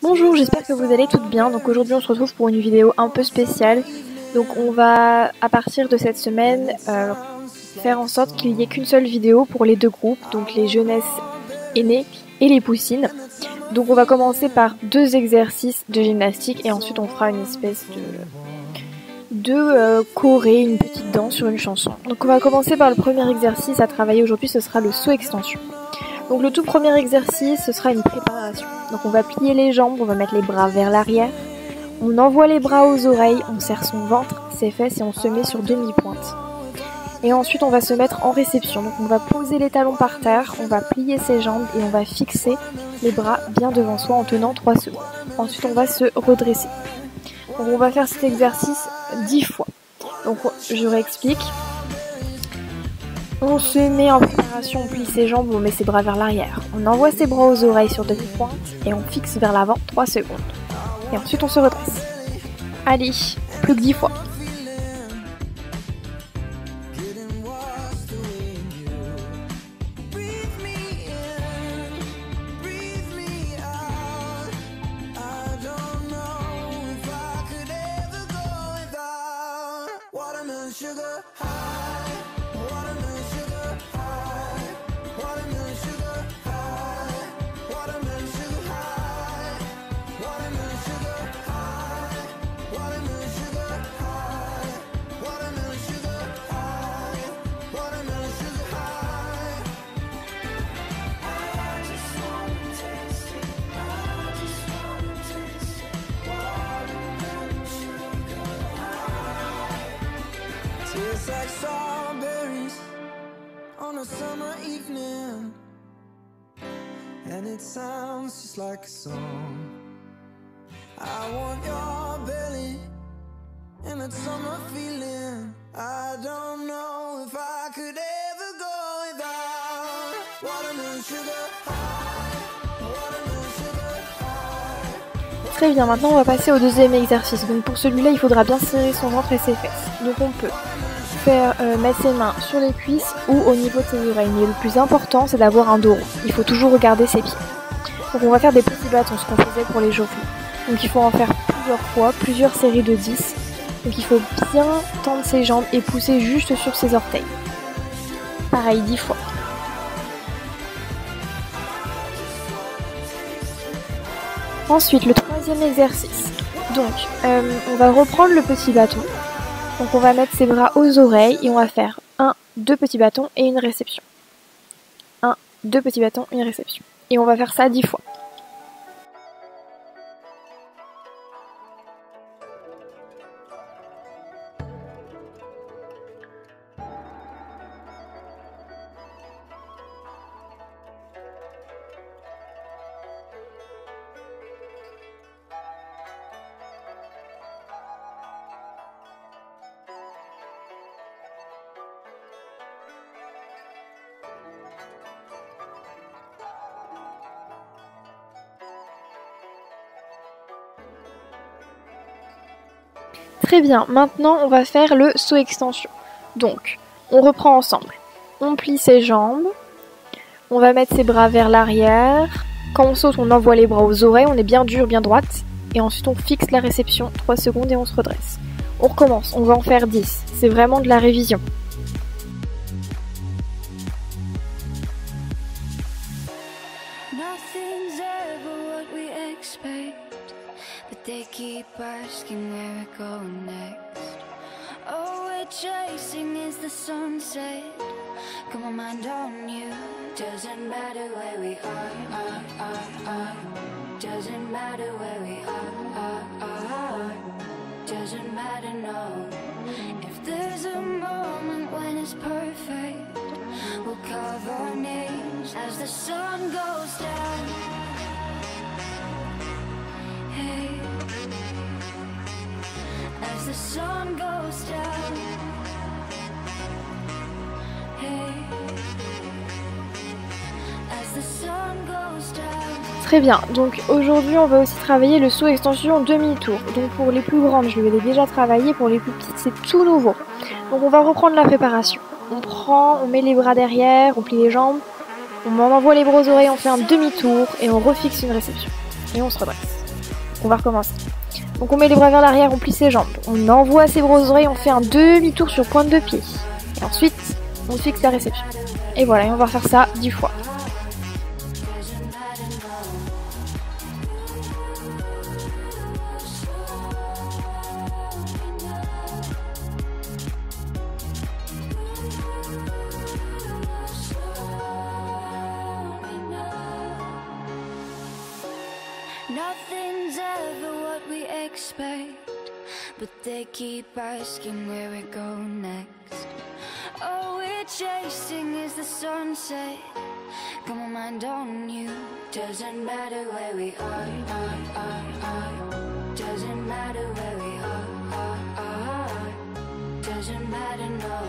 Bonjour, j'espère que vous allez toutes bien. Donc aujourd'hui on se retrouve pour une vidéo un peu spéciale. Donc on va à partir de cette semaine faire en sorte qu'il n'y ait qu'une seule vidéo pour les deux groupes, donc les jeunesses aînées et les poussines. Donc on va commencer par 2 exercices de gymnastique et ensuite on fera une espèce de choré, une petite danse sur une chanson. Donc on va commencer par le premier exercice à travailler aujourd'hui, ce sera le saut extension. Donc le tout premier exercice, ce sera une préparation. Donc on va plier les jambes, on va mettre les bras vers l'arrière, on envoie les bras aux oreilles, on serre son ventre, ses fesses et on se met sur demi-pointe. Et ensuite on va se mettre en réception. Donc on va poser les talons par terre, on va plier ses jambes et on va fixer les bras bien devant soi en tenant 3 secondes. Ensuite on va se redresser. Donc on va faire cet exercice 10 fois. Donc je réexplique. On se met en préparation, on plie ses jambes, on met ses bras vers l'arrière. On envoie ses bras aux oreilles sur demi-pointe et on fixe vers l'avant 3 secondes. Et ensuite on se redresse. Allez, plus que 10 fois. Tastes like strawberries on a summer evening, and it sounds just like a song. I want your belly and that summer feeling. I don't know if I could ever go without watermelon sugar high, watermelon sugar high. Très bien, maintenant on va passer au deuxième exercice. Donc pour celui-là, il faudra bien serrer son ventre et ses fesses. Donc on peut mettre ses mains sur les cuisses ou au niveau de ses oreilles. Mais le plus important, c'est d'avoir un dos rond. Il faut toujours regarder ses pieds. Donc on va faire des petits bâtons, ce qu'on faisait pour l'échauffement. Donc il faut en faire plusieurs fois, plusieurs séries de 10. Donc il faut bien tendre ses jambes et pousser juste sur ses orteils. Pareil, 10 fois. Ensuite, le troisième exercice. Donc, on va reprendre le petit bâton. Donc on va mettre ses bras aux oreilles et on va faire 1, 2 petits bâtons et une réception. 1, 2 petits bâtons, une réception. Et on va faire ça 10 fois. Très bien, maintenant on va faire le saut extension. Donc, on reprend ensemble. On plie ses jambes, on va mettre ses bras vers l'arrière. Quand on saute, on envoie les bras aux oreilles, on est bien dur, bien droite. Et ensuite on fixe la réception, 3 secondes et on se redresse. On recommence, on va en faire 10. C'est vraiment de la révision. Nothing's ever what we expect, but they keep asking where we're going next. All we're chasing is the sunset. Got my mind on you. Doesn't matter where we are. Doesn't matter where we are. Doesn't matter, no. If there's a moment when it's perfect, we'll carve our names as the sun goes down. Hey, as the sun goes down. Hey, as the sun goes down. Très bien, donc aujourd'hui on va aussi travailler le saut extension demi-tour. Donc pour les plus grandes, je l'ai déjà travaillé, pour les plus petites c'est tout nouveau. Donc on va reprendre la préparation. On met les bras derrière, on plie les jambes, on envoie les bras aux oreilles, on fait un demi-tour et on refixe une réception. Et on se redresse. on va recommencer. Donc on met les bras vers l'arrière, on plie ses jambes, on envoie ses grosses oreilles, on fait un demi-tour sur pointe de pied. Et ensuite, on fixe la réception. Et voilà, et on va faire ça 10 fois. Nothing's ever what we expect, but they keep asking where we go next. All we're chasing is the sunset. Got my mind on you. Doesn't matter where we are. Doesn't matter where we are. Doesn't matter, no.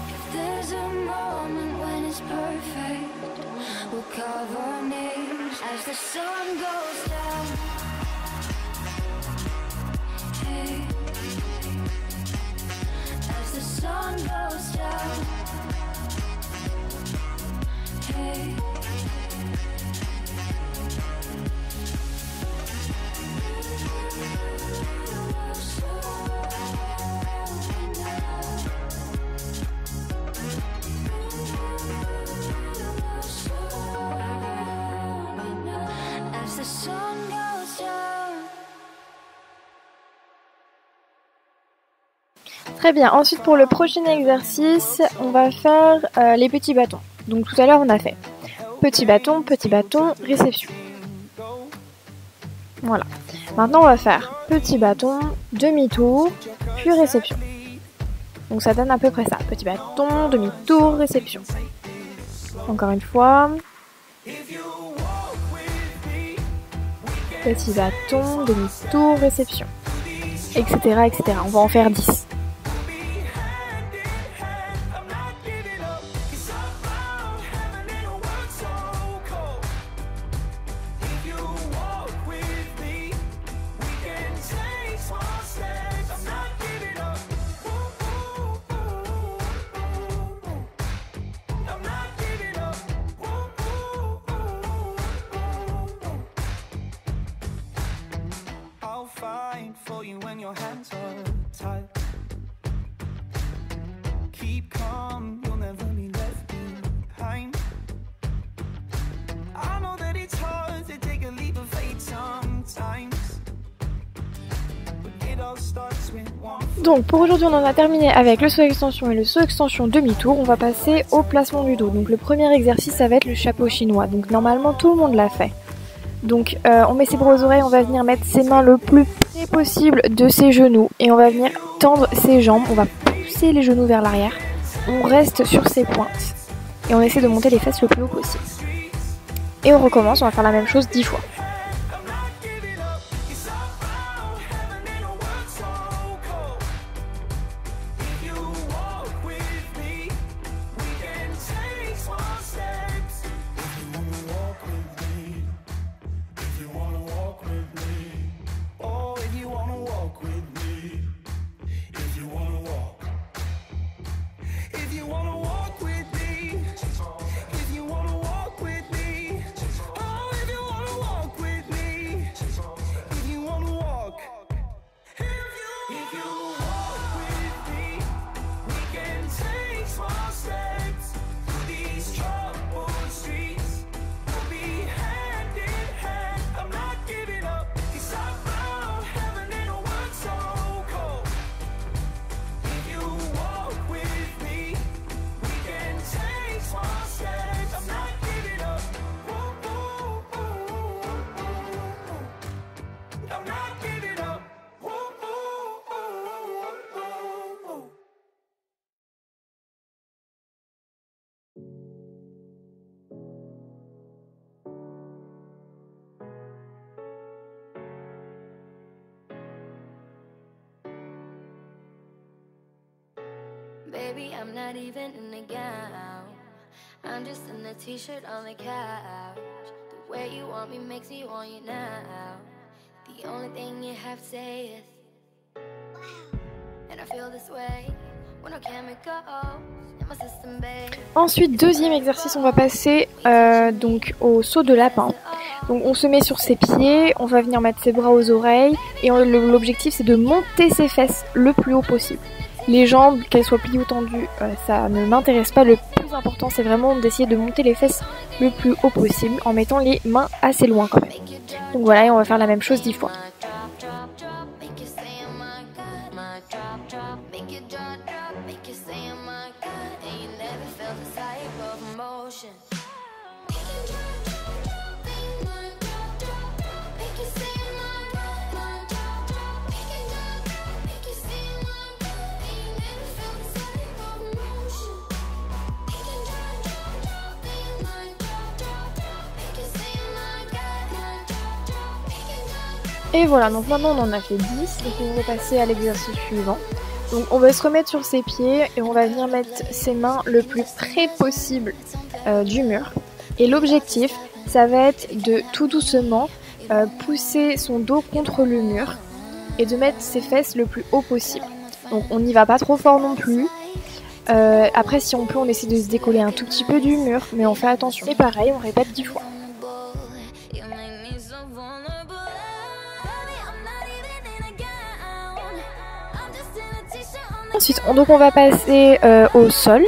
If there's a moment when it's perfect, we'll carve our names as the sun goes down. Hey, as the sun goes down. Hey. As the sun goes down. Très bien, ensuite pour le prochain exercice, on va faire les petits bâtons. Donc tout à l'heure on a fait petit bâton, réception. Voilà. Maintenant on va faire petit bâton, demi-tour, puis réception. Donc ça donne à peu près ça. Petit bâton, demi-tour, réception. Encore une fois. Petit bâton, demi-tour, réception. Etc, etc. On va en faire 10. For you when your hands are tied. Keep calm, you'll never be left behind. I know that it's hard to take a leap of faith sometimes, but it all starts with one. Donc pour aujourd'hui on en a terminé avec le saut extension et le saut extension demi-tour. On va passer au placement du dos. Donc le premier exercice ça va être le chapeau chinois. Donc normalement tout le monde l'a fait. Donc on met ses bras aux oreilles, on va venir mettre ses mains le plus près possible de ses genoux et on va venir tendre ses jambes, on va pousser les genoux vers l'arrière, on reste sur ses pointes et on essaie de monter les fesses le plus haut possible. Et on recommence, on va faire la même chose 10 fois. Baby, I'm not even in a gown. I'm just in a t-shirt on the couch. The way you want me makes me want you now. The only thing you have to say is and I feel this way when no chemicals in my system, babe. Ensuite, deuxième exercice, on va passer donc au saut de lapin. Donc on se met sur ses pieds, on va venir mettre ses bras aux oreilles et l'objectif c'est de monter ses fesses le plus haut possible. Les jambes, qu'elles soient pliées ou tendues, ça ne m'intéresse pas. Le plus important c'est vraiment d'essayer de monter les fesses le plus haut possible en mettant les mains assez loin quand même. Donc voilà, et on va faire la même chose 10 fois. Et voilà, donc maintenant on en a fait 10, donc on va passer à l'exercice suivant. Donc on va se remettre sur ses pieds et on va venir mettre ses mains le plus près possible du mur. Et l'objectif, ça va être de tout doucement pousser son dos contre le mur et de mettre ses fesses le plus haut possible. Donc on n'y va pas trop fort non plus. Après si on peut, on essaie de se décoller un tout petit peu du mur, mais on fait attention. Et pareil, on répète 10 fois. Ensuite, donc on va passer au sol.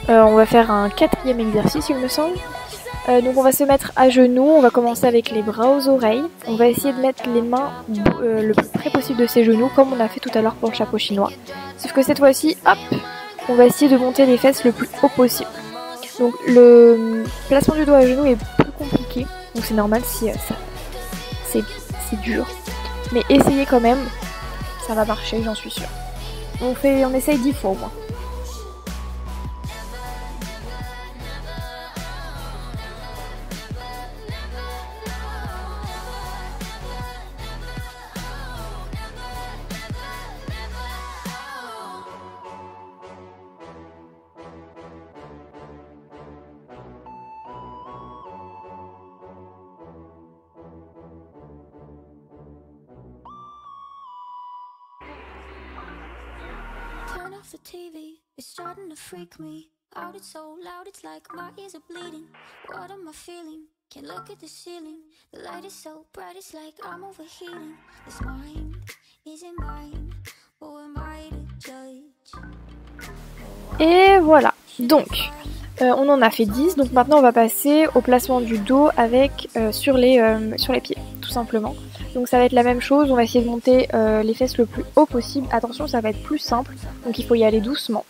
On va faire un 4e exercice, il me semble. Donc on va se mettre à genoux, on va commencer avec les bras aux oreilles. On va essayer de mettre les mains le plus près possible de ses genoux, comme on a fait tout à l'heure pour le chapeau chinois. Sauf que cette fois-ci, hop, on va essayer de monter les fesses le plus haut possible. Donc le placement du dos à genoux est plus compliqué, donc c'est normal si c'est dur. Mais essayez quand même, ça va marcher, j'en suis sûre. On essaye 10 fois au moins. Turn off the TV, it's starting to freak me out. It's so loud, it's like my ears are bleeding. What am I feeling? Can't look at the ceiling. The light is so bright, it's like I'm overheating. This mind isn't mine. Who am I to judge? Et voilà, donc on en a fait 10, donc maintenant on va passer au placement du dos avec sur les pieds, tout simplement. Donc ça va être la même chose, on va essayer de monter les fesses le plus haut possible. Attention, ça va être plus simple, donc il faut y aller doucement.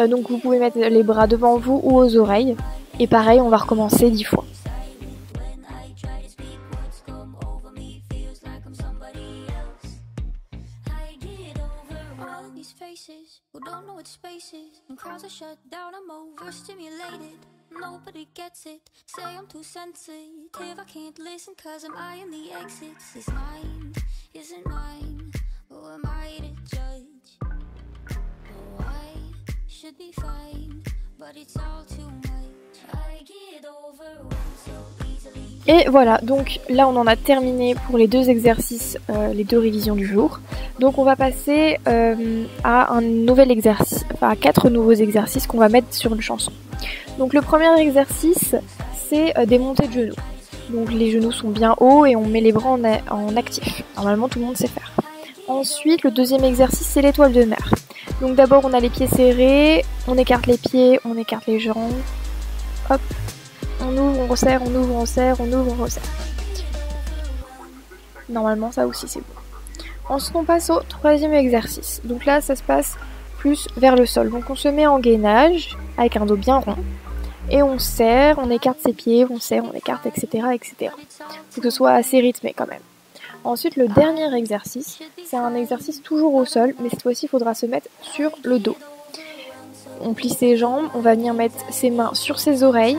Donc vous pouvez mettre les bras devant vous ou aux oreilles. Et pareil, on va recommencer 10 fois. Nobody gets it. Say I'm too sensitive. I can't listen cause I'm eyeing the exits. This mind isn't mine. Who am I to judge? Oh, I should be fine, but it's all too much. I get overwhelmed so easily. Et voilà, donc là on en a terminé pour les 2 exercices, les 2 révisions du jour. Donc on va passer à un nouvel exercice, enfin à 4 nouveaux exercices qu'on va mettre sur une chanson. Donc le premier exercice, c'est des montées de genoux. Donc les genoux sont bien hauts et on met les bras en actif. Normalement tout le monde sait faire. Ensuite, le deuxième exercice, c'est l'étoile de mer. Donc d'abord on a les pieds serrés, on écarte les pieds, on écarte les jambes. Hop, on ouvre, on resserre, on ouvre, on serre, on ouvre, on resserre. Normalement ça aussi c'est bon. Ensuite on passe au 3e exercice. Donc là ça se passe plus vers le sol. Donc on se met en gainage avec un dos bien rond. Et on serre, on écarte ses pieds, on serre, on écarte, etc. etc. Faut que ce soit assez rythmé quand même. Ensuite, le dernier exercice, c'est un exercice toujours au sol, mais cette fois-ci, il faudra se mettre sur le dos. On plie ses jambes, on va venir mettre ses mains sur ses oreilles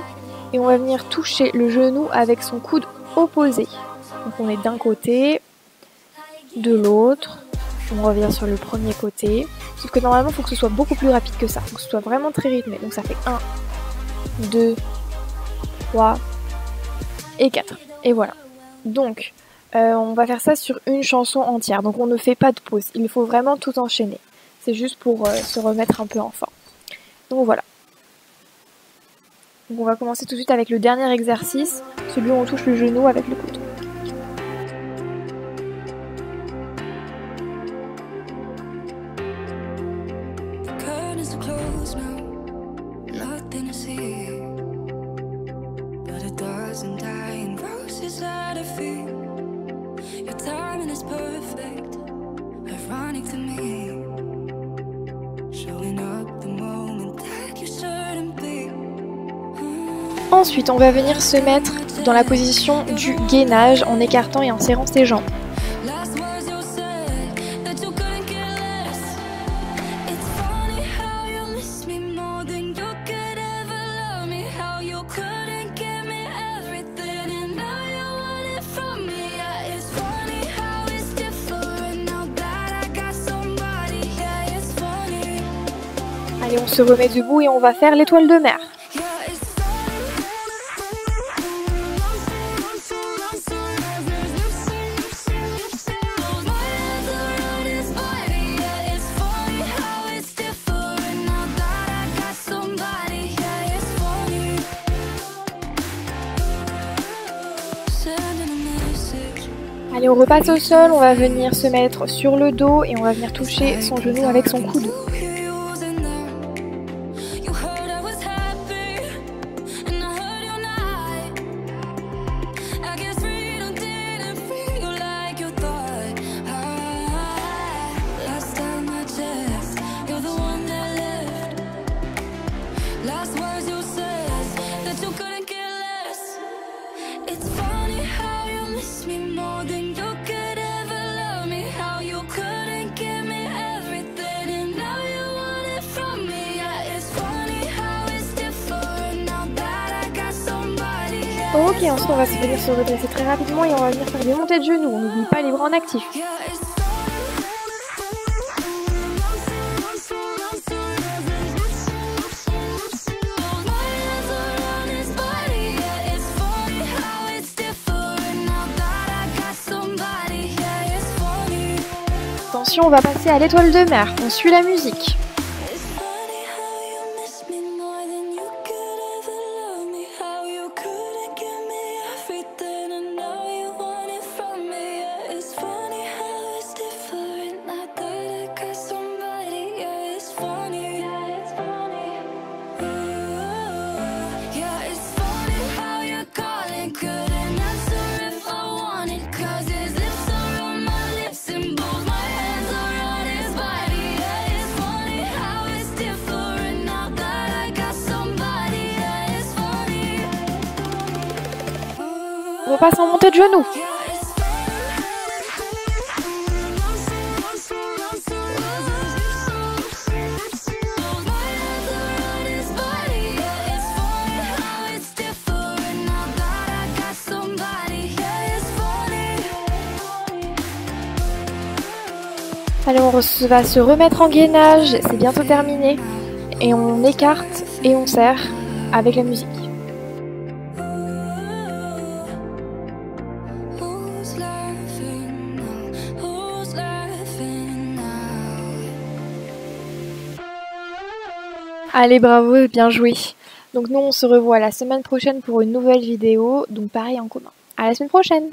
et on va venir toucher le genou avec son coude opposé. Donc on est d'un côté, de l'autre, on revient sur le premier côté. Sauf que normalement, il faut que ce soit beaucoup plus rapide que ça, il faut que ce soit vraiment très rythmé. Donc ça fait 1, 2, 3 et 4. Et voilà. Donc, on va faire ça sur une chanson entière. Donc on ne fait pas de pause. Il faut vraiment tout enchaîner. C'est juste pour se remettre un peu en forme. Donc voilà. Donc on va commencer tout de suite avec le dernier exercice, celui où on touche le genou avec le coude. Ensuite, on va venir se mettre dans la position du gainage en écartant et en serrant ses jambes. Allez, on se remet debout et on va faire l'étoile de mer. Allez, on repasse au sol, on va venir se mettre sur le dos et on va venir toucher son genou avec son coude. Ok, ensuite on va venir se redresser très rapidement et on va venir faire des montées de genoux. On n'oublie pas les bras en actif. Attention, on va passer à l'étoile de mer. On suit la musique. On repasse en montée de genoux. Allez, on va se remettre en gainage, c'est bientôt terminé. Et on écarte et on serre avec la musique. Allez, bravo, bien joué. Donc nous, on se revoit la semaine prochaine pour une nouvelle vidéo. Donc pareil en commun. À la semaine prochaine!